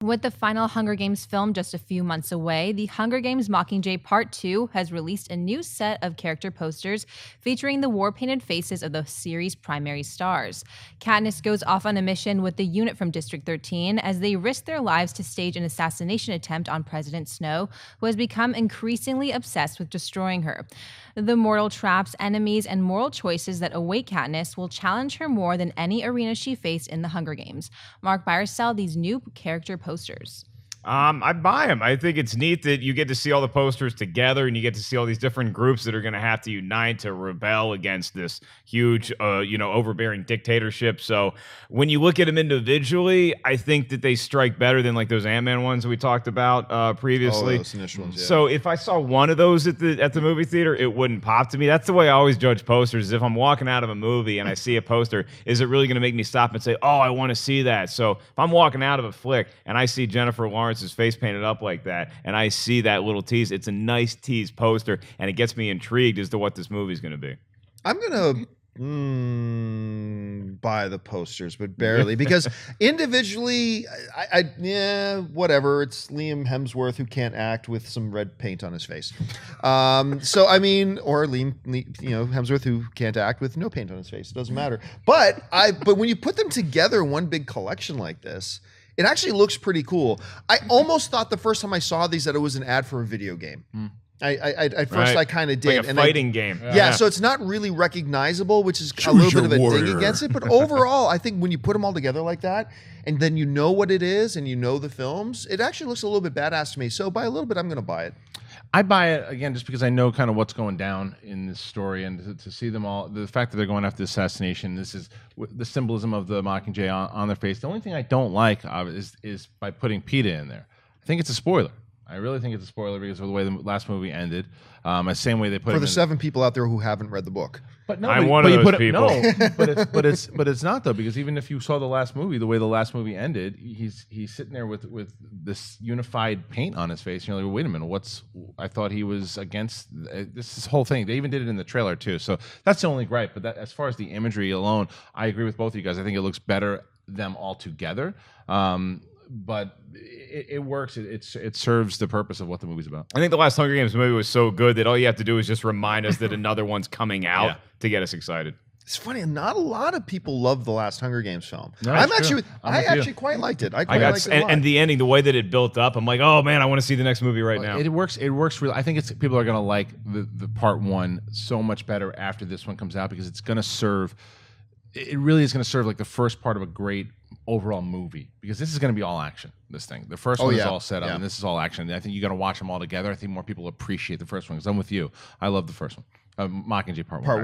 With the final Hunger Games film just a few months away, the Hunger Games Mockingjay Part 2 has released a new set of character posters featuring the war-painted faces of the series' primary stars. Katniss goes off on a mission with the unit from District 13 as they risk their lives to stage an assassination attempt on President Snow, who has become increasingly obsessed with destroying her. The mortal traps, enemies, and moral choices that await Katniss will challenge her more than any arena she faced in the Hunger Games. Mark, buy or sell these new character posters? I buy them. I think it's neat that you get to see all the posters together and you get to see all these different groups that are going to have to unite to rebel against this huge, overbearing dictatorship. So when you look at them individually, I think that they strike better than like those Ant-Man ones that we talked about previously. Oh, those initial ones, yeah. So if I saw one of those at the movie theater, it wouldn't pop to me. That's the way I always judge posters. Is if I'm walking out of a movie and I see a poster, is it really going to make me stop and say, oh, I want to see that? So if I'm walking out of a flick and I see Jennifer Lawrence's face painted up like that, and I see that little tease, it's a nice tease poster, and it gets me intrigued as to what this movie's going to be. I'm going to buy the posters, but barely, because individually, whatever. It's Liam Hemsworth who can't act with some red paint on his face. So, I mean, or Hemsworth who can't act with no paint on his face. It doesn't matter. But when you put them together in one big collection like this, it actually looks pretty cool. I almost thought the first time I saw these that it was an ad for a video game. At first, I kind of did. Like a fighting game. Yeah, so it's not really recognizable, which is a little bit of a dig against it. But overall, I think when you put them all together like that, and then you know what it is, and you know the films, it actually looks a little bit badass to me. So by a little bit, I'm going to buy it. I buy it, again, just because I know kind of what's going down in this story, and to see them all, the fact that they're going after the assassination, this is the symbolism of the Mockingjay on their face. The only thing I don't like is by putting PETA in there. I think it's a spoiler. I really think it's a spoiler because of the way the last movie ended. The same way they put for the 7 people out there who haven't read the book. But no, I'm one of those people. No, but it's not though, because even if you saw the last movie, the way the last movie ended, he's sitting there with this unified paint on his face. And you're like, well, wait a minute, I thought he was against this whole thing. They even did it in the trailer too. So that's the only gripe. But that, as far as the imagery alone, I agree with both of you guys. I think it looks better them all together. But it works. It serves the purpose of what the movie's about. I think the last Hunger Games movie was so good that all you have to do is just remind us that another one's coming out to get us excited. It's funny, not a lot of people love the last Hunger Games film. No, I actually quite liked it. I liked it a lot. And the ending, the way that it built up, I'm like, oh man, I want to see the next movie right now. It works. It works really. I think people are going to like the part one so much better after this one comes out, because it's going to serve. It really is going to serve like the first part of a great overall movie, because this is going to be all action. This thing, the first one is all set up, and this is all action. I think you got to watch them all together. I think more people appreciate the first one, because I'm with you. I love the first one, Mockingjay Part 1.